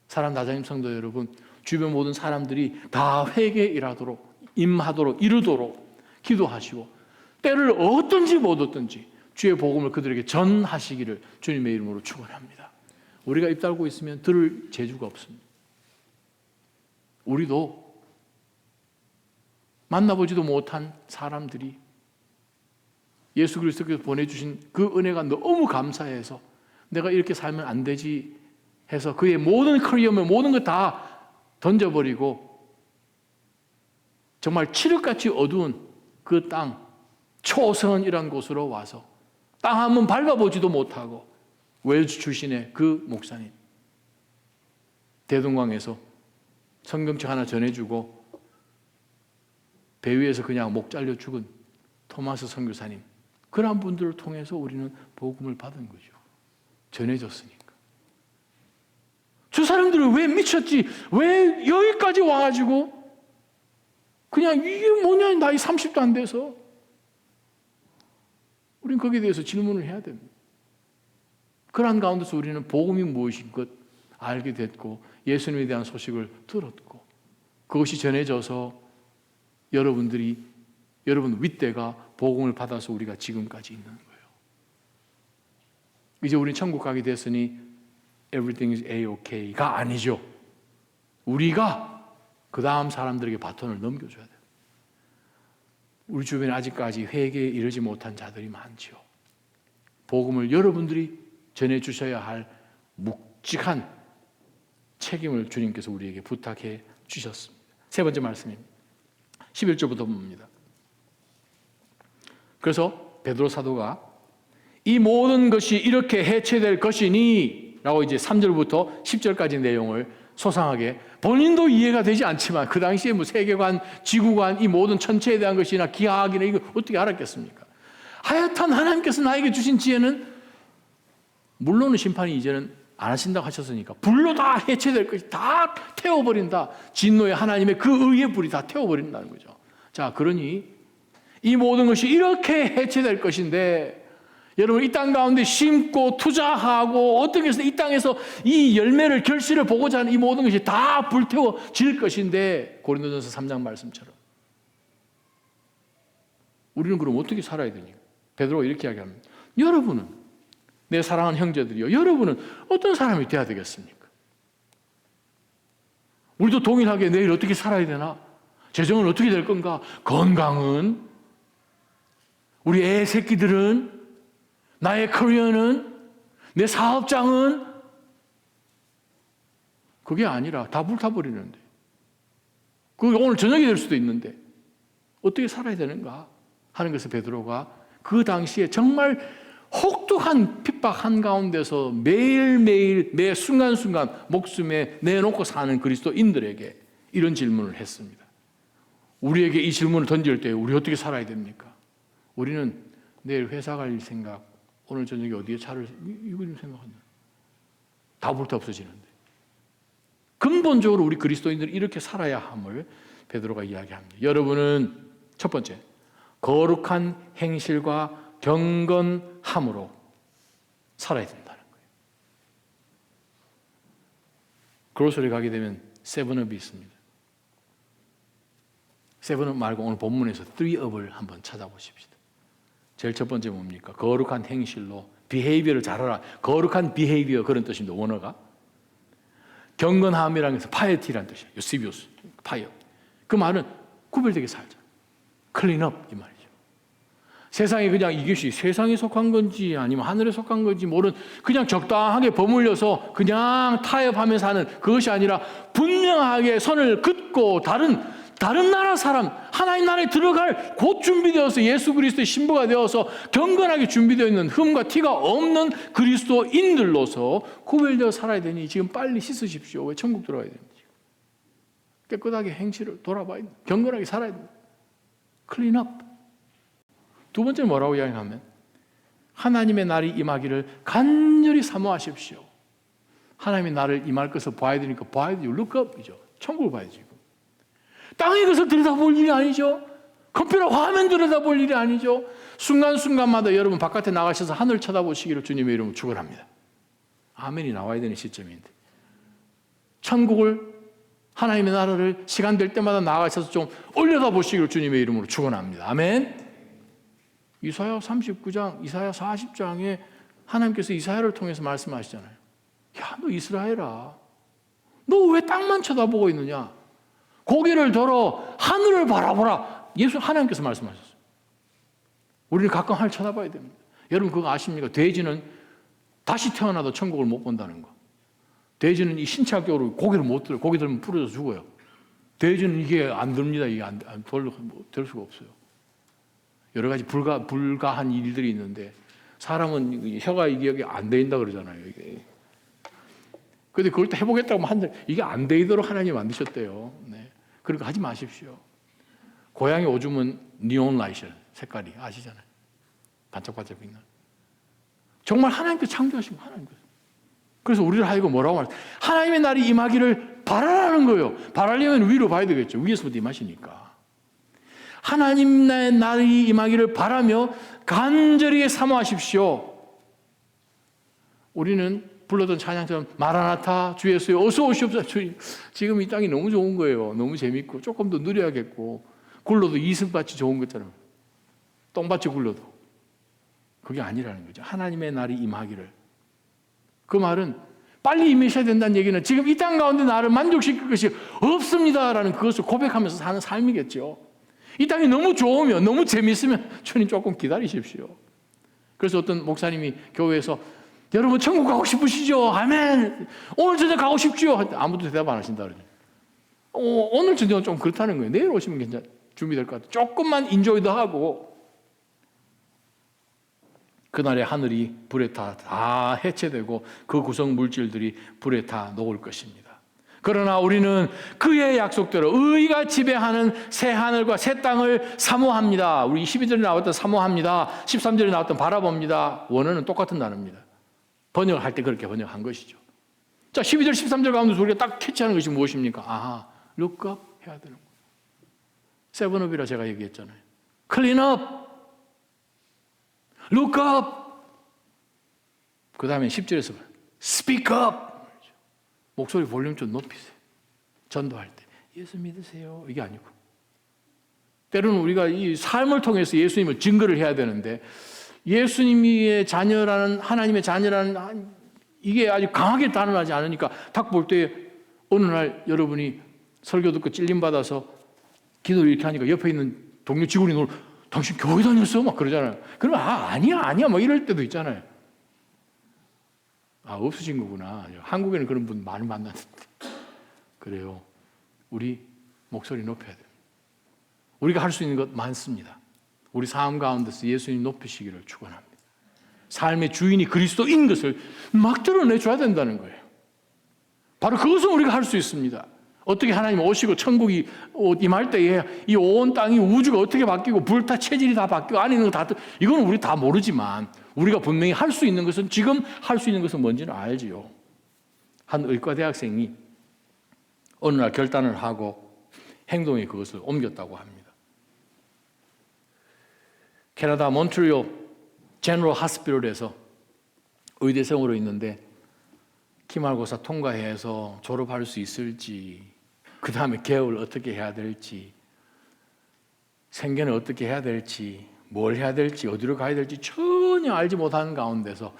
S1: 사랑 나자님 성도 여러분, 주변 모든 사람들이 다 회개에 임하도록 이루도록 기도하시고, 때를 얻든지 못 얻든지 주의 복음을 그들에게 전하시기를 주님의 이름으로 축원합니다. 우리가 입 닫고 있으면 들을 재주가 없습니다. 우리도 만나보지도 못한 사람들이 예수 그리스도께서 보내주신 그 은혜가 너무 감사해서 내가 이렇게 살면 안 되지 해서 그의 모든 커리어면 모든 것 다 던져버리고 정말 칠흑같이 어두운 그 땅, 초선이란 곳으로 와서 땅 한번 밟아보지도 못하고 웰즈 출신의 그 목사님, 대동강에서 성경책 하나 전해주고 배 위에서 그냥 목 잘려 죽은 토마스 선교사님, 그런 분들을 통해서 우리는 복음을 받은 거죠. 전해졌으니까. 저 사람들은 왜 미쳤지? 왜 여기까지 와가지고 그냥 이게 뭐냐, 나이 30도 안 돼서. 우리는 거기에 대해서 질문을 해야 됩니다. 그러한 가운데서 우리는 복음이 무엇인 것 알게 됐고 예수님에 대한 소식을 들었고 그것이 전해져서 여러분 윗대가 복음을 받아서 우리가 지금까지 있는 거예요. 이제 우리는 천국 가게 됐으니 everything is A-OK가 아니죠. 우리가 그 다음 사람들에게 바톤을 넘겨줘야 돼요. 우리 주변에 아직까지 회개에 이르지 못한 자들이 많죠. 복음을 여러분들이 전해주셔야 할 묵직한 책임을 주님께서 우리에게 부탁해 주셨습니다. 세 번째 말씀입니다. 11절부터 봅니다. 그래서 베드로 사도가 이 모든 것이 이렇게 해체될 것이니 라고 이제 3절부터 10절까지 내용을 소상하게, 본인도 이해가 되지 않지만 그 당시에 뭐 세계관, 지구관, 이 모든 천체에 대한 것이나 기하학이나 이거 어떻게 알았겠습니까? 하여튼 하나님께서 나에게 주신 지혜는, 물론은 심판이 이제는 안 하신다고 하셨으니까 불로 다 해체될 것이 다 태워버린다. 진노의 하나님의 그 의의 불이 다 태워버린다는 거죠. 자, 그러니 이 모든 것이 이렇게 해체될 것인데, 여러분 이 땅 가운데 심고 투자하고 어떻게 해서 이 땅에서 이 열매를, 결실을 보고자 하는 이 모든 것이 다 불태워질 것인데, 고린도전서 3장 말씀처럼 우리는 그럼 어떻게 살아야 되냐? 베드로가 이렇게 이야기합니다. 여러분은, 내 사랑하는 형제들이요, 여러분은 어떤 사람이 되어야 되겠습니까? 우리도 동일하게 내일 어떻게 살아야 되나? 재정은 어떻게 될 건가? 건강은? 우리 애 새끼들은? 나의 커리어는? 내 사업장은? 그게 아니라 다 불타버리는데, 그게 오늘 저녁이 될 수도 있는데 어떻게 살아야 되는가 하는 것을 베드로가 그 당시에 정말 혹독한 핍박 한가운데서 매일매일 매 순간순간 목숨에 내놓고 사는 그리스도인들에게 이런 질문을 했습니다. 우리에게 이 질문을 던질 때 우리 어떻게 살아야 됩니까? 우리는 내일 회사 갈 생각, 오늘 저녁에 어디에 차를, 이거 좀 생각한다. 다 불타 없어지는데. 근본적으로 우리 그리스도인들은 이렇게 살아야 함을 베드로가 이야기합니다. 여러분은 첫 번째, 거룩한 행실과 경건함으로 살아야 된다는 거예요. 그로서리 가게 되면 세븐업이 있습니다. 세븐업 말고 오늘 본문에서 쓰리업을 한번 찾아보십시다. 제일 첫 번째 뭡니까? 거룩한 행실로, 비헤이비어를 잘하라. 거룩한 비헤이비어, 그런 뜻입니다. 원어가. 경건함이라는 것은 파이어티라는 뜻이에요. 요시비우스, 파이어. 그 말은 구별되게 살자. 클린업 이 말이죠. 세상에 그냥 이것이 세상에 속한 건지 아니면 하늘에 속한 건지 모르는 그냥 적당하게 버물려서 그냥 타협하면서 하는 그것이 아니라 분명하게 선을 긋고 다른 나라 사람, 하나님 나라에 들어갈 곧 준비되어서 예수 그리스도의 신부가 되어서 경건하게 준비되어 있는 흠과 티가 없는 그리스도인들로서 구별되어 살아야 되니 지금 빨리 씻으십시오. 왜 천국 들어가야 되는지. 깨끗하게 행실을 돌아봐야 돼. 경건하게 살아야 돼. 클린업. 두 번째는 뭐라고 이야기하면 하나님의 날이 임하기를 간절히 사모하십시오. 하나님의 날을 임할 것을 봐야 되니까 봐야 되죠. 룩업이죠. 천국을 봐야지. 땅의 것을 들여다볼 일이 아니죠. 컴퓨터 화면 들여다볼 일이 아니죠. 순간순간마다 여러분 바깥에 나가셔서 하늘 쳐다보시기를 주님의 이름으로 축원합니다. 아멘이 나와야 되는 시점인데 천국을 하나님의 나라를 시간 될 때마다 나가셔서 좀 올려다보시기를 주님의 이름으로 축원합니다. 아멘. 이사야 39장, 이사야 40장에 하나님께서 이사야를 통해서 말씀하시잖아요. 야, 너 이스라엘아, 너 왜 땅만 쳐다보고 있느냐? 고개를 들어 하늘을 바라보라. 하나님께서 말씀하셨어요. 우리는 가끔 하늘 쳐다봐야 됩니다. 여러분 그거 아십니까? 돼지는 다시 태어나도 천국을 못 본다는 거. 돼지는 이 신체학적으로 고개를 못 들어요. 고개 들면 부러져 죽어요. 돼지는 이게 안 듭니다. 이게 될 수가 없어요. 여러 가지 불가한 일들이 있는데 사람은 혀가 이게 안 되인다 그러잖아요. 이게. 근데 그걸 또 해보겠다고 하면 이게 안 되도록 하나님 만드셨대요. 네. 그러니까 하지 마십시오. 고양이 오줌은 니온 라이트 색깔이 아시잖아요. 반짝반짝 빛나는. 정말 하나님께서 창조하신 거 하나님께서. 그래서 우리를 하여금 뭐라고 말해요? 하나님의 날이 임하기를 바라라는 거예요. 바라려면 위로 봐야 되겠죠. 위에서부터 임하시니까. 하나님의 날이 임하기를 바라며 간절히 사모하십시오. 우리는 불렀던 찬양처럼 마라나타 주 예수여 어서 오시옵소서. 지금 이 땅이 너무 좋은 거예요. 너무 재밌고 조금 더 누려야겠고 굴러도 이슬밭이 좋은 것처럼 똥밭이 굴러도 그게 아니라는 거죠. 하나님의 날이 임하기를. 그 말은 빨리 임하셔야 된다는 얘기는 지금 이 땅 가운데 나를 만족시킬 것이 없습니다라는 그것을 고백하면서 사는 삶이겠죠. 이 땅이 너무 좋으면 너무 재밌으면 주님 조금 기다리십시오. 그래서 어떤 목사님이 교회에서 여러분 천국 가고 싶으시죠? 아멘. 오늘 저녁 가고 싶죠? 아무도 대답 안 하신다 그러죠. 오늘 저녁은 좀 그렇다는 거예요. 내일 오시면 준비될 것 같아요. 조금만 인조이도 하고 그날의 하늘이 불에 다 해체되고 그 구성 물질들이 불에 다 녹을 것입니다. 그러나 우리는 그의 약속대로 의가 지배하는 새 하늘과 새 땅을 사모합니다. 우리 12절에 나왔던 사모합니다. 13절에 나왔던 바라봅니다. 원어는 똑같은 단어입니다. 번역을 할 때 그렇게 번역한 것이죠. 자, 12절, 13절 가운데서 우리가 딱 캐치하는 것이 무엇입니까? 아하, 룩업 해야 되는 거예요. 세븐업이라 제가 얘기했잖아요. 클린업, 룩업. 그 다음에 10절에서 스피크업. 목소리 볼륨 좀 높이세요. 전도할 때 예수 믿으세요. 이게 아니고 때로는 우리가 이 삶을 통해서 예수님을 증거를 해야 되는데 예수님의 자녀라는 하나님의 자녀라는 이게 아주 강하게 단언하지 않으니까 딱 볼 때 어느 날 여러분이 설교 듣고 찔림받아서 기도를 이렇게 하니까 옆에 있는 동료 직원이 너 당신 교회 다녔어? 막 그러잖아요. 그러면 아니야 막 이럴 때도 있잖아요. 없으신 거구나. 한국에는 그런 분 많이 만났는데. 그래요. 우리 목소리 높여야 돼요. 우리가 할 수 있는 것 많습니다. 우리 삶 가운데서 예수님 높이시기를 축원합니다. 삶의 주인이 그리스도인 것을 막 드러내줘야 된다는 거예요. 바로 그것은 우리가 할 수 있습니다. 어떻게 하나님 오시고 천국이 임할 때에 이 온 땅이 우주가 어떻게 바뀌고 불타 체질이 다 바뀌고 안에 있는 거 다 이건 우리 다 모르지만 우리가 분명히 할 수 있는 것은 지금 할 수 있는 것은 뭔지는 알지요. 한 의과대학생이 어느 날 결단을 하고 행동에 그것을 옮겼다고 합니다. 캐나다 몬트리올 제너럴 하스피털에서 의대생으로 있는데 기말고사 통과해서 졸업할 수 있을지, 그 다음에 개업을 어떻게 해야 될지, 생계는 어떻게 해야 될지, 뭘 해야 될지, 어디로 가야 될지 전혀 알지 못하는 가운데서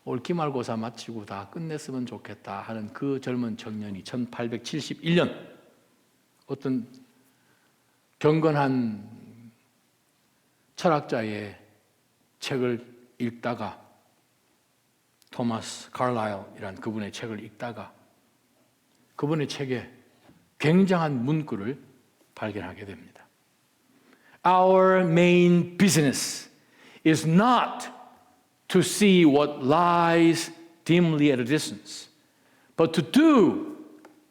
S1: 올 기말고사 마치고 다 끝냈으면 좋겠다 하는 그 젊은 청년이 1871년 어떤 경건한 철학자의 책을 읽다가 토마스 칼라일이라는 그분의 책을 읽다가 그분의 책에 굉장한 문구를 발견하게 됩니다. Our main business is not to see what lies dimly at a distance, but to do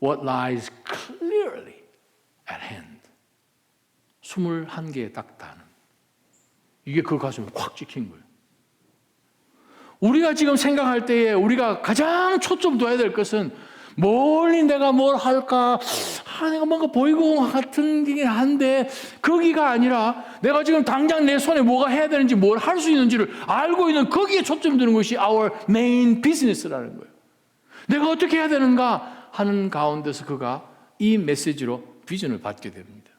S1: what lies clearly at hand. 21개의 딱 단어. 이게 그 가슴에 콱 찍힌 거예요. 우리가 지금 생각할 때에 우리가 가장 초점 둬야 될 것은 멀리 내가 뭘 할까? 내가 뭔가 보이고 같은 게 한데 거기가 아니라 내가 지금 당장 내 손에 뭐가 해야 되는지 뭘 할 수 있는지를 알고 있는 거기에 초점 두는 것이 our main business라는 거예요. 내가 어떻게 해야 되는가 하는 가운데서 그가 이 메시지로 비전을 받게 됩니다.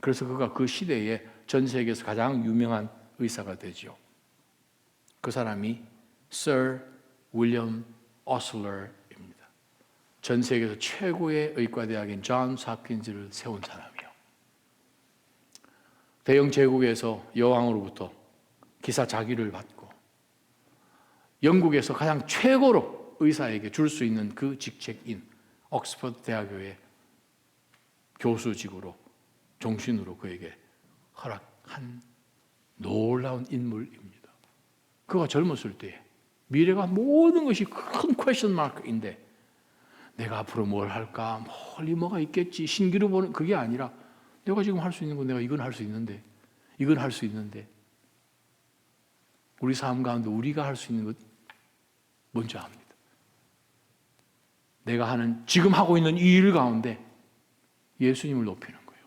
S1: 그래서 그가 그 시대에 전 세계에서 가장 유명한 의사가 되죠. 그 사람이 Sir William Osler입니다. 전 세계에서 최고의 의과대학인 존스 홉킨즈를 세운 사람이요. 대영 제국에서 여왕으로부터 기사 자기를 받고 영국에서 가장 최고로 의사에게 줄 수 있는 그 직책인 옥스퍼드 대학교의 교수직으로 종신으로 그에게 허락한 놀라운 인물입니다. 그가 젊었을 때 미래가 모든 것이 큰 퀘스천 마크인데 내가 앞으로 뭘 할까? 멀리 뭐가 있겠지. 신기루 보는 그게 아니라 내가 지금 할 수 있는 건 내가 이건 할 수 있는데 이건 할 수 있는데 우리 삶 가운데 우리가 할 수 있는 것 뭔지 압니다. 내가 하는 지금 하고 있는 이 일 가운데 예수님을 높이는 거예요.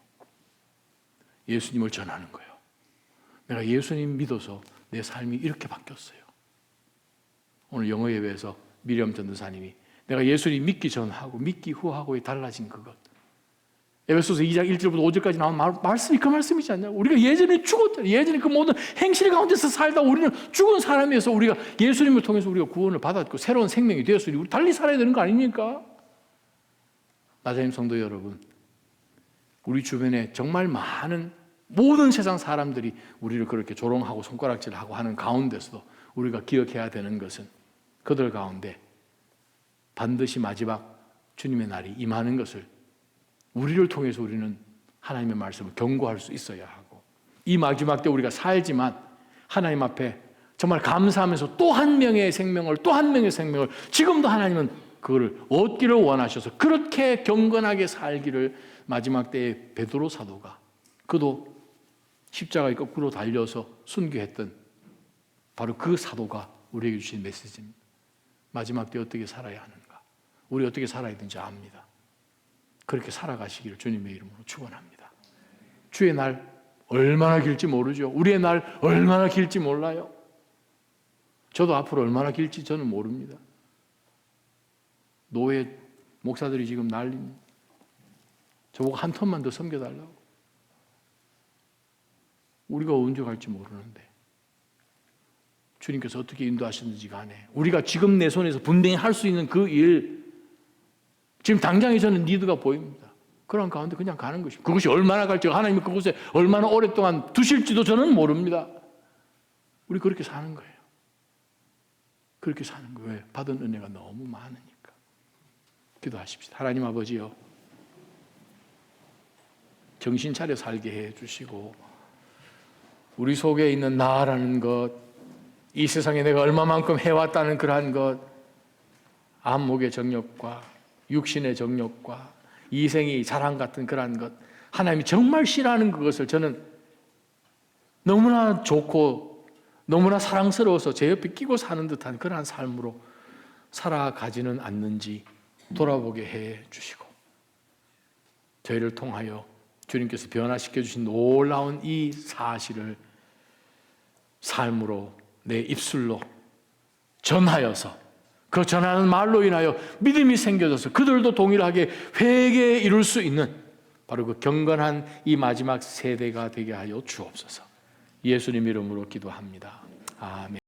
S1: 예수님을 전하는 거예요. 내가 예수님 믿어서 내 삶이 이렇게 바뀌었어요. 오늘 영어 예배에서 미리엄 전도사님이 내가 예수님 믿기 전하고 믿기 후하고의 달라진 그것. 에베소서 2장 1절부터 5절까지 나온 말씀이 그 말씀이지 않냐고. 우리가 예전에 죽었잖아요. 예전에 그 모든 행실 가운데서 살다 우리는 죽은 사람이어서 우리가 예수님을 통해서 우리가 구원을 받았고 새로운 생명이 되었으니 우리 달리 살아야 되는 거 아닙니까? 나자님 성도 여러분, 우리 주변에 정말 많은 모든 세상 사람들이 우리를 그렇게 조롱하고 손가락질하고 하는 가운데서도 우리가 기억해야 되는 것은 그들 가운데 반드시 마지막 주님의 날이 임하는 것을 우리를 통해서 우리는 하나님의 말씀을 경고할 수 있어야 하고 이 마지막 때 우리가 살지만 하나님 앞에 정말 감사하면서 또 한 명의 생명을 또 한 명의 생명을 지금도 하나님은 그거를 얻기를 원하셔서 그렇게 경건하게 살기를 마지막 때에 베드로 사도가 그도 십자가에 거꾸로 달려서 순교했던 바로 그 사도가 우리에게 주신 메시지입니다. 마지막 때 어떻게 살아야 하는가? 우리 어떻게 살아야 되는지 압니다. 그렇게 살아가시기를 주님의 이름으로 축원합니다. 주의 날 얼마나 길지 모르죠. 우리의 날 얼마나 길지 몰라요. 저도 앞으로 얼마나 길지 저는 모릅니다. 노예 목사들이 지금 난립니다. 저보고 한 턴만 더 섬겨달라고. 우리가 언제 갈지 모르는데 주님께서 어떻게 인도하셨는지 간에 우리가 지금 내 손에서 분명히 할 수 있는 그 일 지금 당장에 저는 니드가 보입니다. 그런 가운데 그냥 가는 것입니다. 그것이 얼마나 갈지 하나님이 그곳에 얼마나 오랫동안 두실지도 저는 모릅니다. 우리 그렇게 사는 거예요. 그렇게 사는 거예요. 왜? 받은 은혜가 너무 많으니까. 기도하십시다. 하나님 아버지요, 정신 차려 살게 해 주시고 우리 속에 있는 나라는 것, 이 세상에 내가 얼마만큼 해왔다는 그러한 것, 안목의 정욕과 육신의 정욕과 이생의 자랑 같은 그러한 것, 하나님이 정말 싫어하는 그것을 저는 너무나 좋고 너무나 사랑스러워서 제 옆에 끼고 사는 듯한 그러한 삶으로 살아가지는 않는지 돌아보게 해 주시고 저희를 통하여 주님께서 변화시켜 주신 놀라운 이 사실을 삶으로 내 입술로 전하여서 그 전하는 말로 인하여 믿음이 생겨져서 그들도 동일하게 회개에 이룰 수 있는 바로 그 경건한 이 마지막 세대가 되게 하여 주옵소서. 예수님 이름으로 기도합니다. 아멘.